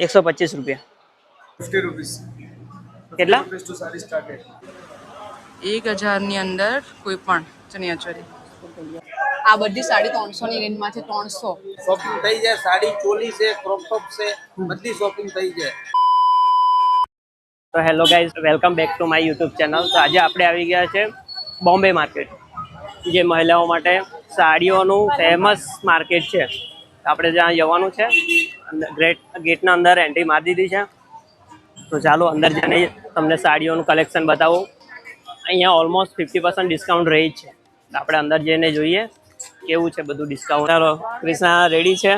125 રૂપિયા 50 rupees. કેટલા? 50 rupees to saree started. 1000 ની અંદર કોઈ પણ ચણિયાચોળી. આ બધી સાડી 300 ની રેન્જમાં છે. 300 શોપિંગ થઈ જાય. સાડી ચોલી છે, ક્રોપ ટોપ છે, બધી શોપિંગ થઈ જાય. તો hello guys, welcome back to my YouTube channel. તો આજે આપણે આવી ગયા છે બોમ્બે માર્કેટ, જે મહિલાઓ માટે સાડીઓનું ફેમસ માર્કેટ છે. આપણે જ્યાં જવાનું છે, ગેટના અંદર એન્ટ્રી મારી દીધી છે. તો ચાલો અંદર જઈને તમને સાડીઓનું કલેક્શન બતાવું. અહીંયા ઓલમોસ્ટ 50% ડિસ્કાઉન્ટ રહી જ છે. આપણે અંદર જઈને જોઈએ કેવું છે બધું ડિસ્કાઉન્ટ. ચાલો, ક્રિષ્ના રેડી છે?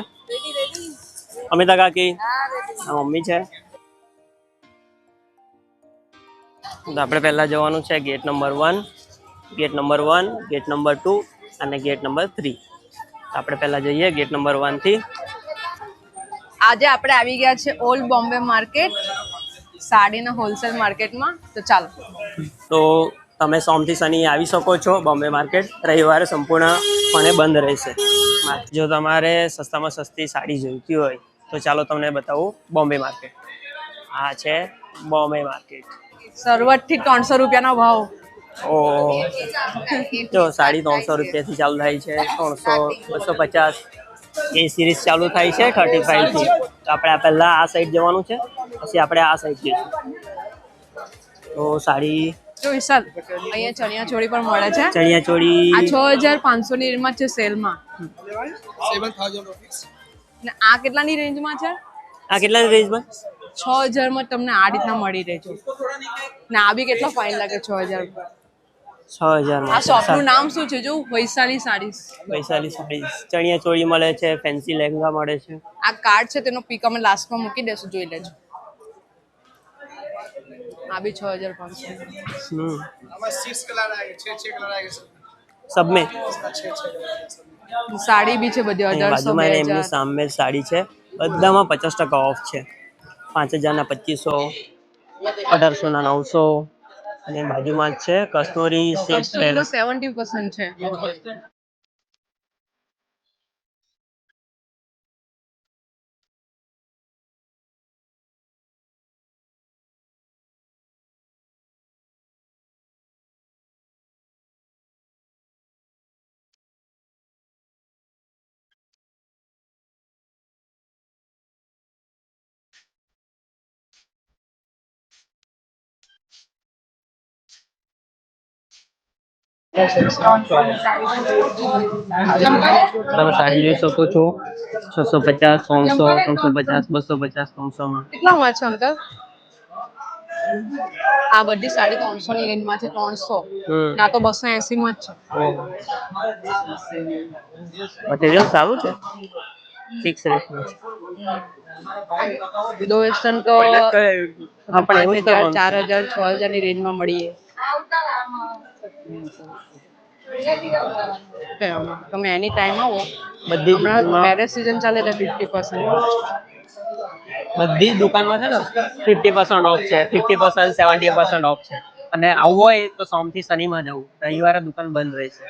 અમિતા કાકી, મમ્મી છે. તો આપણે પહેલા જવાનું છે gate number 1, gate number 1, gate number 2 અને ગેટ નંબર 3. આપણે પહેલા જઈએ ગેટ નંબર 1 થી. આજે આપણે આવી ગયા છે ઓલ્ડ બોમ્બે માર્કેટ, સાડીના હોલસેલ માર્કેટમાં. તો ચાલો. તો તમે સોમથી શનિ આવી શકો છો બોમ્બે માર્કેટ. રવિવારે સંપૂર્ણપણે બંધ રહેશે. જો તમારે સસ્તામાં સસ્તી સાડી જોઈતી હોય તો ચાલો તમને બતાવું બોમ્બે માર્કેટ. આ છે બોમ્બે માર્કેટ. શરૂઆતથી 300 રૂપિયાનો ભાવ. ઓ જો સાડી 300 રૂપિયાથી ચાલુ થાય છે. 300, 250 એ સિરીઝ ચાલુ થાય છે 35 થી. તો આપણે પહેલા આ સાઈડ જવાનું છે, પછી આપણે આ સાઈડ જઈશું. તો સાડી જો વિશાલ, અહીંયા ચણિયાચોળી પણ મળે છે. ચણિયાચોળી આ 6500 ની રેન્જમાં છે સેલમાં. 7000 rupees. ને આ કેટલાની રેન્જમાં છે? આ કેટલાની રેન્જમાં? 6000 માં તમને આ રીતના મળી રહેજો. ને આ બી કેટલો ફાઇન લાગે 6000. 6000 આ શોપનું નામ શું છે? જો વૈશાલી સાડીસ. વૈશાલી સાડી. ચણિયાચોળી મળે છે, ફેન્સી લહેંગા મળે છે. આ કાર્ડ છે, તેનો પિક અમે લાસ્ટમાં મૂકી દેશું, જોઈ લેજો. આ બી 6500. हमारे 6 कलर आएंगे, 6 कलर आएंगे सब. સબ મેં 6 સાડી બી છે બધી 1800 બાજુમાં એમની 2000. સામે સાડી છે, બધામાં 50% ઓફ છે. 5000 ના 2500, 1800 ના 900. અને બાજુમાં જ છે કસ્તુરી સેટ. કસ્તુરીનો 70% છે. તમે સાડી જોઈ શકો છો. 650, 300, 350, 250, 300 માં. કેટલામાં છે અંકલ? આ બધી સાડી 300 ની રેન્જમાં છે. 300 ના તો 280 માં જ છે. મટીરિયલ સારું છે, ફિક્સ રેટમાં. દો વેસ્ટર્ન તો હા પણ એવું 5000, 4000, 6000 ની રેન્જમાં મળીએ. તમે એની ટાઈમ આવો. બધી મેરેજ સીઝન ચાલે તો 50%. બધી દુકાનમાં છે ને 50% ઓફ છે, 50%, 70% ઓફ છે. અને આવવું હોય તો સોમથી શનિમાં જવું, રવિવારે દુકાન બંધ રહેશે.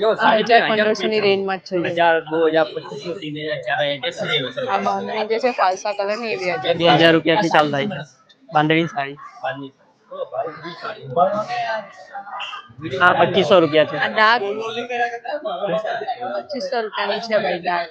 જો 1500 ની રેન્જમાં જ છે. 1000, 2000, 2500, 3000, 4000. આ બાંધણી જે છે ફાલસા કલર ની, 2000 રૂપિયાથી ચાલુ થાય છે બાંધણી સાડી. હા 2500 રૂપિયા છે. આ ડાર્ક 2500 રૂપિયાની છે ભાઈ ડાર્ક.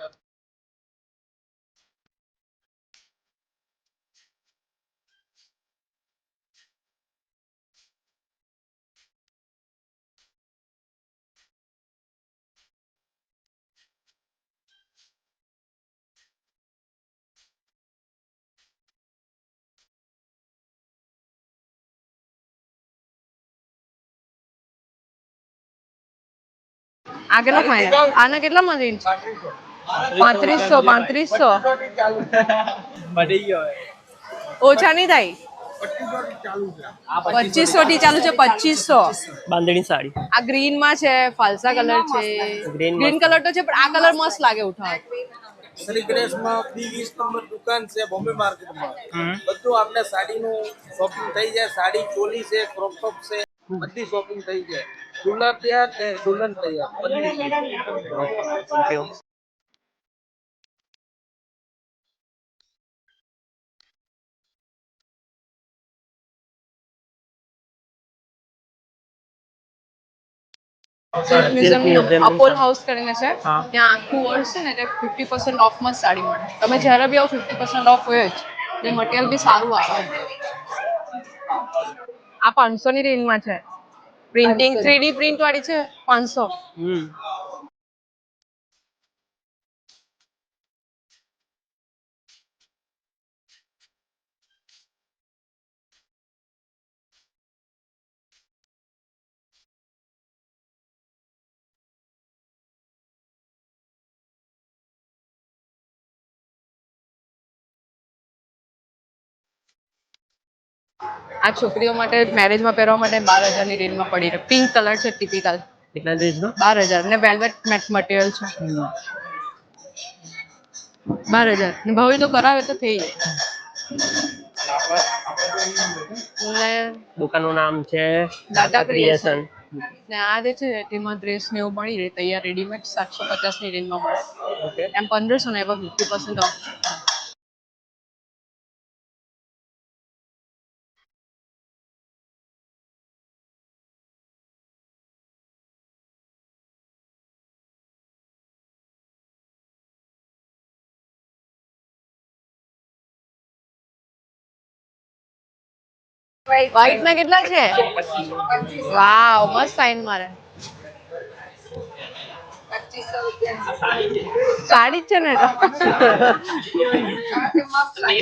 આ કેટલા ફાઇનલ? આના કેટલામાં રેન્જ? 3500. ઓછા નહીં થાય. 2500 થી ચાલુ છે. 2500 બાંધણી સાડી. આ ગ્રીન માં છે, ફાલસા કલર છે. ગ્રીન કલર તો છે, પણ આ કલર મસ્ત લાગે ઉઠાવ. શ્રી ગણેશમાં B20 નંબર દુકાન છે બોમ્બે માર્કેટમાં. બધું આપણે સાડીનું શોપિંગ થઈ જાય. સાડી ચોલી છે, ક્રોપ ટોપ છે, બધી શોપિંગ થઈ જાય. દુલ્હન તૈયાર ને દુલ્હન તૈયાર બધી. સિલ્ક મ્યુઝિયમ અપોલ હાઉસ કરીને છે હા. ત્યાં આખું વર્ષ છે ને એટલે 50% ઓફમાં જ સાડી મળે. તમે જ્યારે બી આવો 50% ઓફ હોય જ. એ મટીરિયલ બી સારું આવે. આ 500 ની રેન્જમાં છે. પ્રિન્ટિંગ 3D પ્રિન્ટ વાળી છે 500. આ છોકરીઓ માટે મેરેજમાં પહેરવા માટે 12,000 ની રેન્જમાં પડી રહે. પિંક કલર છે ટિપિકલ. કેટલા રેન્જનો? 12,000 ને વેલ્વેટ મટીરિયલ છે. 12,000 ને ભાવે તો કરાવે તો થઈ જાય. દુકાનનું નામ છે દાદા ક્રિએશન. ને આ જે છે તેમાં ડ્રેસ ને એવું મળી રહે તૈયાર રેડીમેડ 750 ની રેન્જમાં મળે. ઓકે. એમ 1500 ને એવા 50% ઓફ. વ્હાઈટ ના કેટલા છે? વાવ મસ્ત સાઈન મારે. સાડી જ છે ને તો.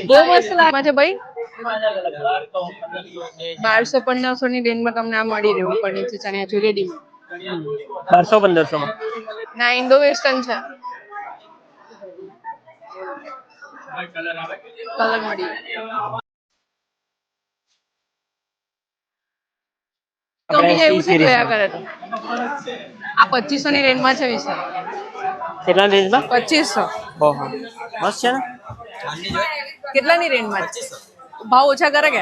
બહુ મસ્ત લાગે છે ભાઈ. 1200-1500 ની રેન્જમાં તમને આ મળી રહ્યું ઉપર નીચે ચણિયા ચોળી રેડીમેડ. 1200-1500 માં. ના ઇન્ડો વેસ્ટર્ન છે. કલર મળી તો આપણે બીજા એવું C છે series જોયા કરે તો. આ 2500 ની રેન્જમાં છે વિશાલ. કેટલા રેન્જમાં? 2500. ઓહો મસ્ત છે ને. કેટલાની રેન્જમાં છે? ભાવ ઓછા કરે કે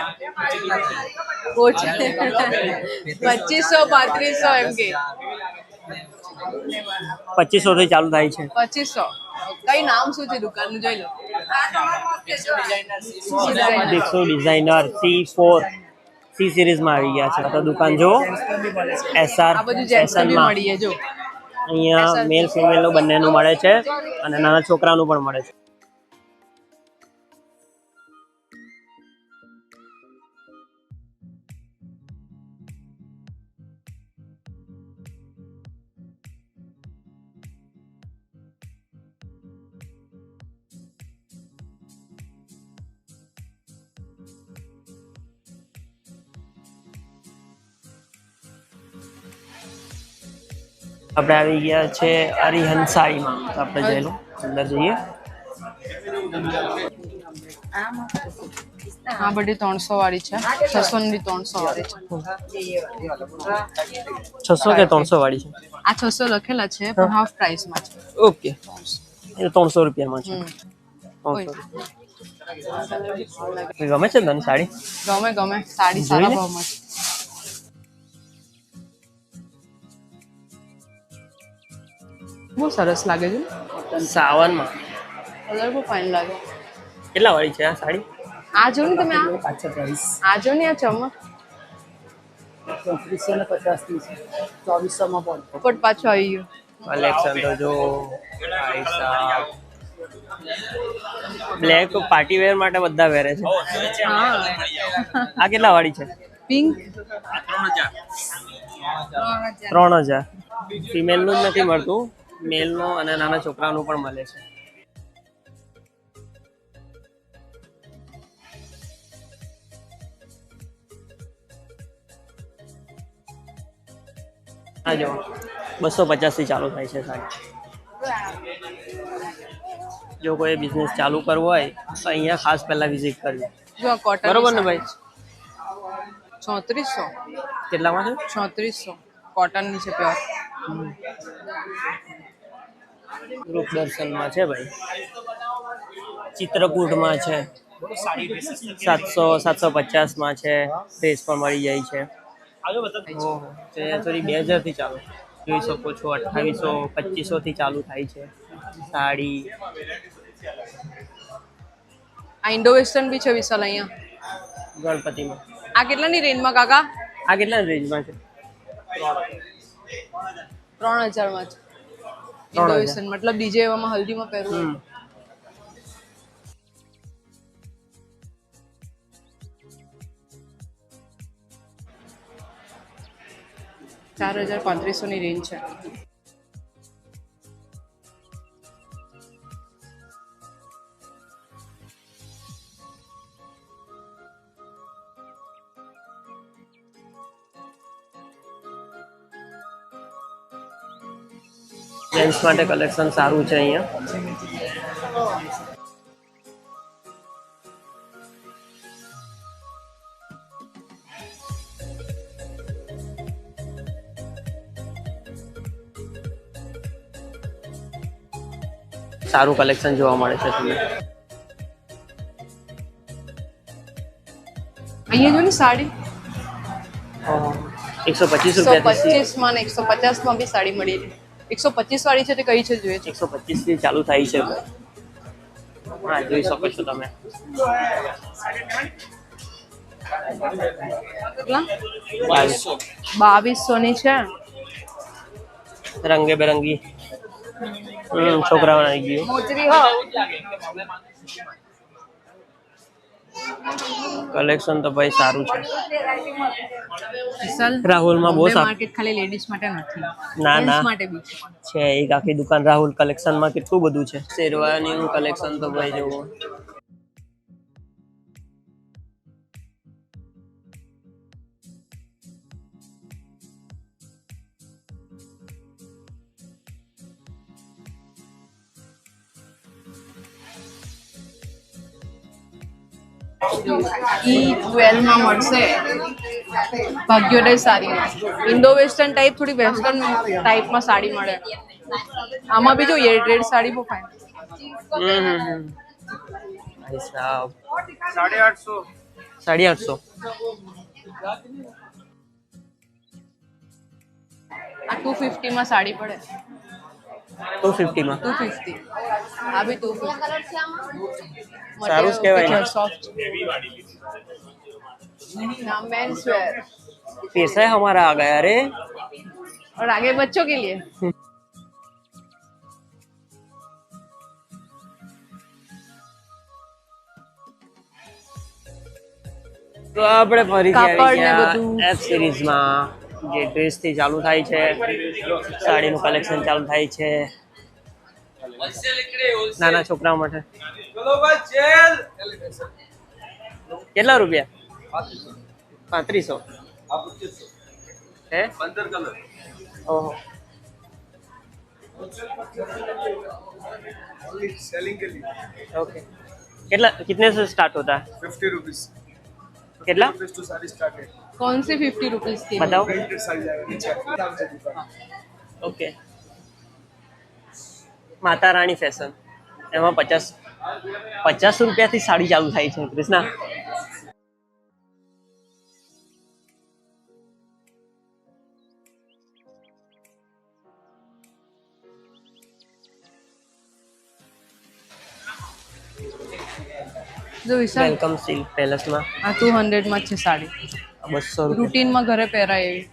ઓછા 2500 3500 એમ કે 2500 થી ચાલુ થાય છે. 2500. કઈ નામ શું છે દુકાનનું જોઈ લો. Dikshu designer C4 C series માં આવી ગયા છે. તો દુકાન જો SR આ બધું જેન્ટ્સ બી માં મળી જો. અહીંયા મેલ ફિમેલ નું બંનેનું મળે છે અને નાના છોકરાનું પણ મળે છે. આપણે આવી ગયા છે અરિહંત સાડીમાં. તો આપણે જઈ લો અંદર જઈએ. આ બધી 300 વાળી છે. 600 ની 300 વાળી છે. 600 કે 300 વાળી છે? આ 600 લખેલા છે પણ હાફ પ્રાઇસ માં છે. ઓકે એ 300 રૂપિયામાં છે. 300. ગમે છે તને સાડી? ગમે સાડી સારા ભાવમાં છે. બહુ સરસ લાગે છે. 57 માં. કલર બહુ ફાઇન લાગે. કેટલા વાળી છે આ સાડી? આ જો ને તમે આ જો ને આ ચમક 2450 માં પણ પોપટ પાછો આવી ગયો. કલેક્શન તો જો ભાઈ સાહેબ. બ્લેક પાર્ટી વેર માટે બધા પહેરે છે. હા આ કેટલા વાળી છે? પિંક 3000. ફિમેલ નું જ નથી મળતું, મેલ નું અને નાના છોકરાનું પણ મળે છે. આ જો 250 થી ચાલુ થાય છે સાડી. જો કોઈ બિઝનેસ ચાલુ કરવો હોય તો અહીંયા ખાસ પહેલા વિઝિટ કરજો. જો કોટન બરોબર ને ભાઈ? 3400. કેટલામાં છે? 3400 કોટન ની છે પ્યોર. રૂપ દર્શનમાં છે ભાઈ, ચિત્રકૂટમાં છે, 750 છે, ડ્રેસ પણ મળી જાય છે. ઓહો, ચણિયાચોળી 2000 થી ચાલુ, જોઈ શકો છો. 2800 2500 થી ચાલુ થાય છે સાડી. આ ઇન્ડો વેસ્ટર્ન બી છે વિશાલ અહીંયા. ગણપતિમાં આ કેટલાની રેન્જમાં કાકા? આ કેટલા રેન્જમાં છે? 3000 માં છે. ઇન્ડો વેસ્ટર્ન મતલબ ડીજે એવામાં હલ્દીમાં પહેરવું. 4500 ની રેન્જ છે. જેન્ટ્સ માટે કલેક્શન સારું છે અહીંયા. સારું કલેક્શન જોવા મળે છે તમને. અહીંયા જો ને સાડી 125 રૂપિયાથી 125 માં ને 150 માં બી સાડી મળી રહી. 125 વાળી છે તે કઈ છે જોઈએ છે? 125 થી ચાલુ થાય છે. હા, જોઈ શકો છો તમે. કેટલા? 2200 ની છે. રંગે બેરંગી છોકરાઓને આવી ગયું. મોચરી હો. કલેક્શન તો ભાઈ સારું છે. વિશાલ, રાહુલમાં બહુ સારું માર્કેટ ખાલી લેડીઝ માટે નથી, ના જેન્ટ્સ ના માટે બી છે. એક આખી દુકાન રાહુલ કલેક્શનમાં કેટલું બધું છે. શેરવાનીનું કલેક્શન તો ભાઈ જોવું. E12 માં મળશે ભાગ્યોદય સાડી. ઇન્ડો વેસ્ટર્ન ટાઈપ, થોડી વેસ્ટર્ન ટાઈપમાં સાડી મળે. આમાં બી જોઈએ રેડ સાડી બહુ ફાઇન. ભાઈ સાહેબ 850. આ 250 માં સાડી પડે. 250 માં 250. આ બી 250. સારું જ કહેવાય ને. सॉफ्ट ना मेंस वेयर. पैसा हमारा आ गया रे. और आगे बच्चों के लिए તો આપણે ફરીથી આવી કાપડ ને ગયા બધું. એફ સિરીઝમાં, જે ડ્રેસ થી ચાલુ થાય છે, સાડીનું કલેક્શન ચાલુ થાય છે નાના છોકરાઓ માટે. કેટલા રૂપિયા? 3500 है 15 कलर. ओहो, सेलिंग के लिए ओके. कितना कितने से स्टार्ट होता है? 50 रुपीज. कितना टू साड़ी स्टार्ट है. कौन सी 50 रुपीज की? बताओ. प्रिंटेड साड़ी जाएगा नीचे नाम से दुकान. ओके. માતા રાણી ફેશન, એમાં 50 રૂપિયાથી સાડી ચાલુ થાય છે કૃષ્ણા. જો વિશાલ, વેલકમ સિલ્ક પેલેસમાં આ 200 માં છે સાડી. 200 રૂપિયા. રૂટીનમાં ઘરે પહેરાય એવી.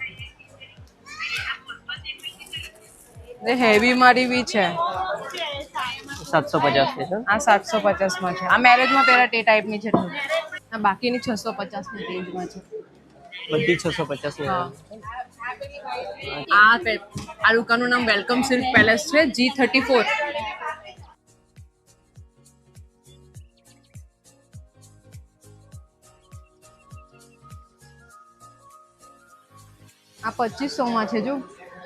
ને હેવી મારી બી છે. 750 છે. આ 750 માં છે. આ મેરેજમાં પહેરાય તે ટાઈપની છે. આ બાકીની 650 ની રેન્જમાં છે. બધી 650 ની. હા. આ દુકાનનું નામ વેલકમ સિલ્ક પેલેસ છે, G34. આ 2500 માં છે. જો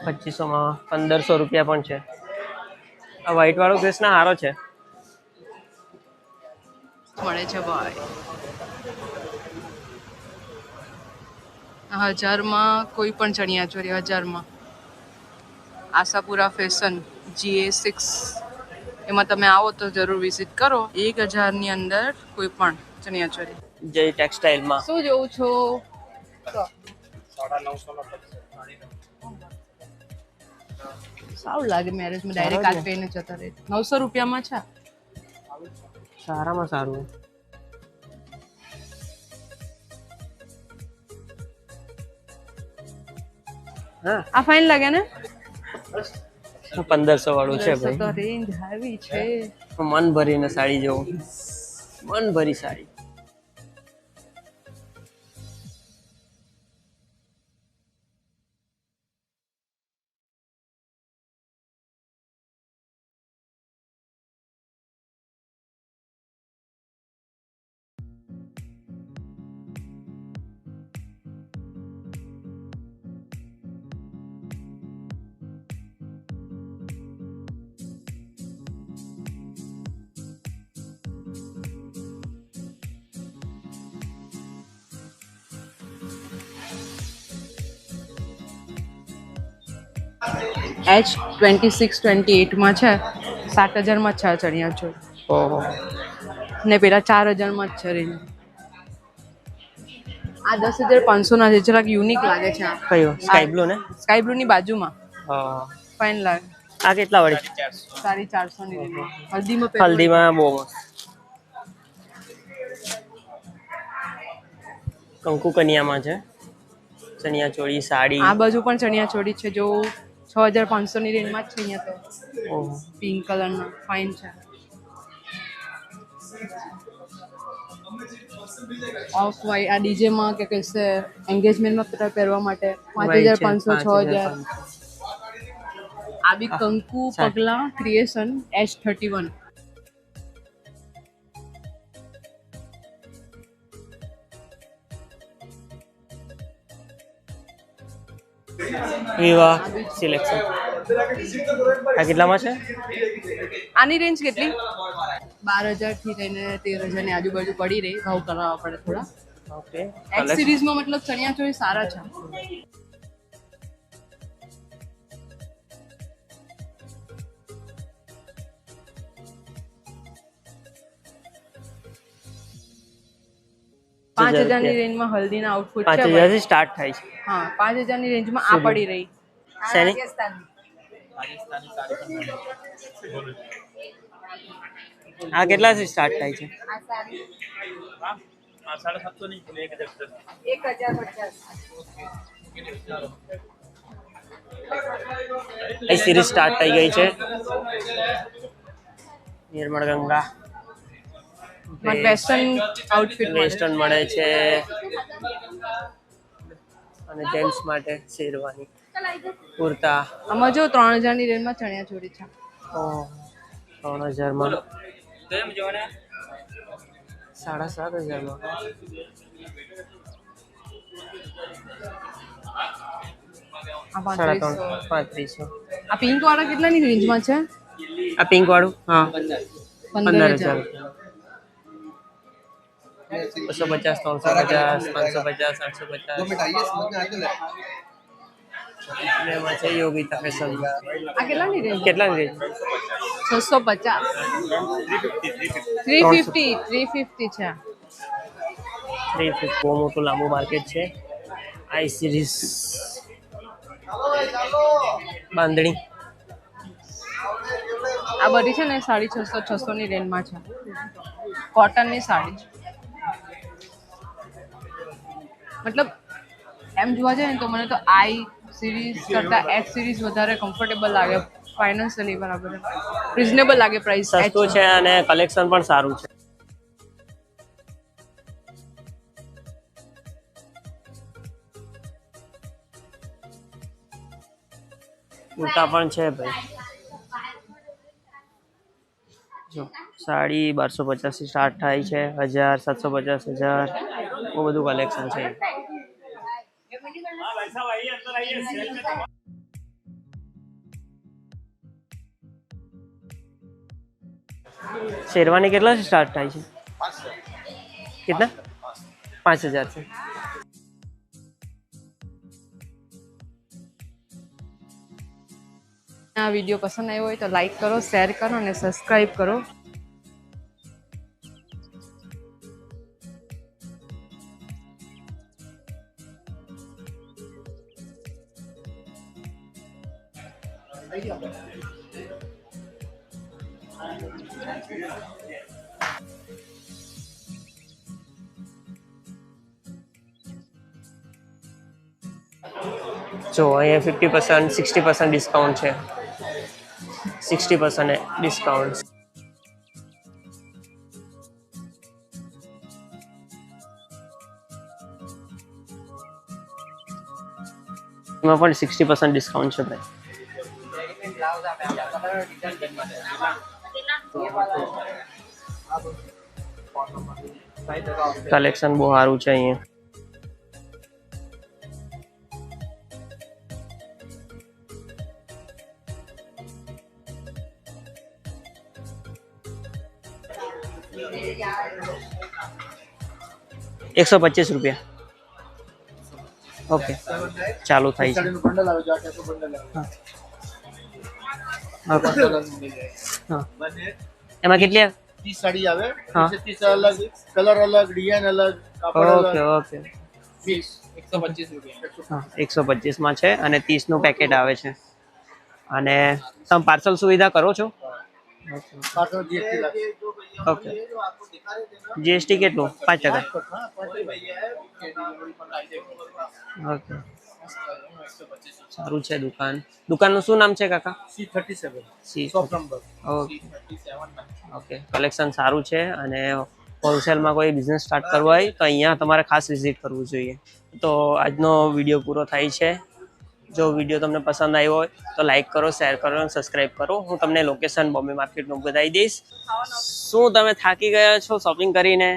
2500 માં 1500 રૂપિયા પણ છે. આ વ્હાઈટ વાળો કૃષ્ણા સારો છે. મળે છે ભાઈ. 1000 માં કોઈ પણ ચણિયાચોળી 1000 માં. આશાપુરા ફેશન GA6 એમાં તમે આવો તો જરૂર વિઝિટ કરો. 1000ની અંદર કોઈ પણ ચણિયાચોળી. જય ટેક્સટાઇલમાં શું જોઉં છો? સારું લાગે મેરેજમાં ડાયરેક્ટ આ પહેરીને જતા રહે. 900 રૂપિયામાં છે. સારામાં સારું. હા આ ફાઇન લાગે ને? 1500 વાળું છે તો ભાઈ. રેન્જ આવી છે. મન ભરીને સાડી જોવું, મન ભરી સાડી. H26-28માં છે. 7000માં છે ચણિયાચોળી. ઓહો. ને પેલા 4000માં જ છે રેન્જ. આ 10500 ના છે. જરાક યુનિક લાગે છે. આ કયો? સ્કાય બ્લુ ને? સ્કાય બ્લુ ની બાજુમાં હા. ફાઇન લાગે. આ કેટલા વાળી? 450 ની રેન્જ. હલ્દીમાં પહેરવા. હલ્દીમાં બહુ મસ્ત. કંકુ કન્યામાં છે ચણિયાચોળી સાડી. આ બાજુ પણ ચણિયાચોળી છે. જો 6500 ની રેન્જમાં જ છે અહીંયા તો. ઓહો. પિંક કલરનો ફાઇન છે. ઓફ વાઇટ આ ડીજે માં કે કશે એન્ગેજમેન્ટમાં પહેરવા માટે 5500 6000. આ બી કંકુ પગલા ક્રિએશન H31. વિવાહ સિલેક્શન. આ કેટલામાં છે? આની રેન્જ કેટલી? 12000 થી લઈને 13000 ની આજુબાજુ પડી રહી. ભાવ કરાવવા પડે થોડા. ઓકે. એક્સ સિરીઝમાં મતલબ ચણિયાચોળી સારા છે. પાંચ 5000 ની રેન્જમાં હલ્દીના આઉટફિટ છે. 5000 થી સ્ટાર્ટ થાય છે. હા 5000 ની રેન્જમાં આ પડી રહી. શેની? આ કેટલા થી સ્ટાર્ટ થાય છે? એ સિરીઝ સ્ટાર્ટ થઈ ગઈ છે. નિર્મળ ગંગા વેસ્ટર્ન આઉટફિટ વેસ્ટર્ન મળે છે અને જેન્ટ્સ માટે શેરવાની, કુર્તા. આમાં જો 3000 ની રેન્જમાં ચણિયાચોળી છે. 3000 માં 7500 માં. આ 3500. 3500. આ પિંક વાળા કેટલાની રેન્જમાં છે? આ પિંક વાળું? હા 15000. 250, 350, 550, 850. એમાં છે યોગિતા ફેશન. આ કેટલાની રેન્જ? કેટલાની રેન્જ? 650. 350 છે. 350. બહુ મોટું લાંબુ માર્કેટ છે. આઈ સિરીઝ બાંધણી. આ બધી છે ને 650 ની રેન્જમાં છે. કોટનની સાડી છે. મતલબ એમ જોવા જાય ને તો મને તો આઈ સિરીઝ કરતા એક્સ સિરીઝ વધારે કમ્ફર્ટેબલ લાગે. ફાઇનાન્શિયલી બરાબર રિઝનેબલ લાગે. પ્રાઇસ સસ્તું છે અને કલેક્શન પણ સારું છે. કુર્તા પણ છે ભાઈ. જો સાડી 1250 થી સ્ટાર્ટ થાય છે. 1000, 750, 1000. બહુ બધું કલેક્શન છે. શેરવાની કેટલા થી સ્ટાર્ટ થાય છે? કેટલા? 5000 છે. આ વિડીયો પસંદ આવ્યો હોય તો લાઈક કરો, શેર કરો અને સબસ્ક્રાઈબ કરો. જો અહીંયા 50% 60% ડિસ્કાઉન્ટ છે. 60% ડિસ્કાઉન્ટ. એમાં પણ 60% ડિસ્કાઉન્ટ છે ભાઈ. કલેક્શન બહુ સારું છે અહીંયા. ₹125. ઓકે, ચાલુ થાય છે. બંડલ આવે છે, 800 બંડલ આવે. હા, એમાં કેટલી? 30 સાડી આવે. હા. 30 અલગ, કલર અલગ, ડિઝાઇન અલગ, કાપડ ઓકે અલગ. ઓકે. 125. હા, 125 માં છે અને 30 નું પેકેટ આવે છે. અને તમે પાર્સલ સુવિધા કરો છો? પાછળ GST લાગે. ઓકે. જીએસટી કેટલું? 5%. ઓકે, સારું છે. દુકાનનું શું નામ છે કાકા? C37 C. Shop number. Okay okay. Collection સારું છે અને હોલસેલમાં કોઈ બિઝનેસ સ્ટાર્ટ કરવો હોય તો અહીંયા તમારે ખાસ વિઝિટ કરવું જોઈએ. તો આજનો વિડીયો પૂરો થાય છે. જો વિડીયો તમને પસંદ આવ્યો હોય તો લાઈક કરો, શેર કરો અને સબસ્ક્રાઈબ કરો. હું તમને લોકેશન બોમ્બે માર્કેટનું બતાવી દઈશ. શું તમે થાકી ગયા છો શોપિંગ કરીને?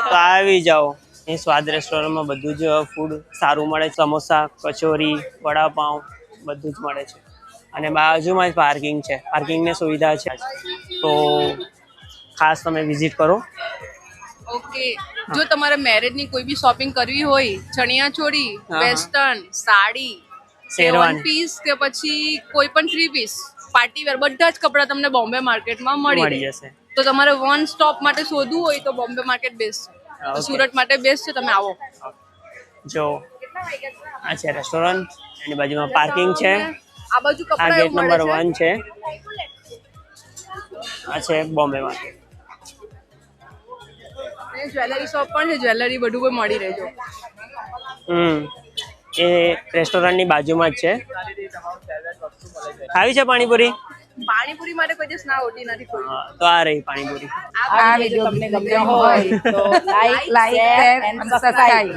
તો આવી જાઓ. અહીં સ્વાદ રેસ્ટોરન્ટમાં બધું જ ફૂડ સારું મળે. સમોસા, કચોરી, વડાપાઉં બધું જ મળે છે. અને બાજુમાં જ પાર્કિંગ છે, પાર્કિંગની સુવિધા છે. તો ખાસ તમે વિઝિટ કરો. ઓકે, જો તમારે મેરેજની કોઈ બી શોપિંગ કરવી હોય, ચણિયા ચોળી, હા. વેસ્ટર્ન, સાડી, શેરવાની. પીસ કે પછી કોઈ પણ 3 પીસ, પાર્ટી વેર બધા જ કપડાં તમને બોમ્બે માર્કેટમાં મળી મળી રહે. જશે. તો તમારે વન સ્ટોપ માટે શોધવું હોય તો બોમ્બે માર્કેટ બેસ્ટ છે. તો ઓકે. સુરત માટે બેસ્ટ છે, તમે આવો. જો આ છે રેસ્ટોરન્ટ, એની બાજુમાં પાર્કિંગ છે. આ બાજુ આ કપડાં ગેટ એવું મળે નંબર 1 છે. આ છે બોમ્બે માર્કેટ. છે જ્વેલરી શોપ પણ છે, જ્વેલરી બધું પણ મળી રહેજો. એ રેસ્ટોરન્ટની બાજુમાં જ છે. ખાવી છે પાણીપુરી? પાણીપુરી માટે કોઈ દિવસ ના હોતી નથી કોઈ. હા, તો આ રહી પાણીપુરી. આ વિડીયો તમને ગમ્યો હોય તો લાઈક, શેર અને સબસ્ક્રાઇબ.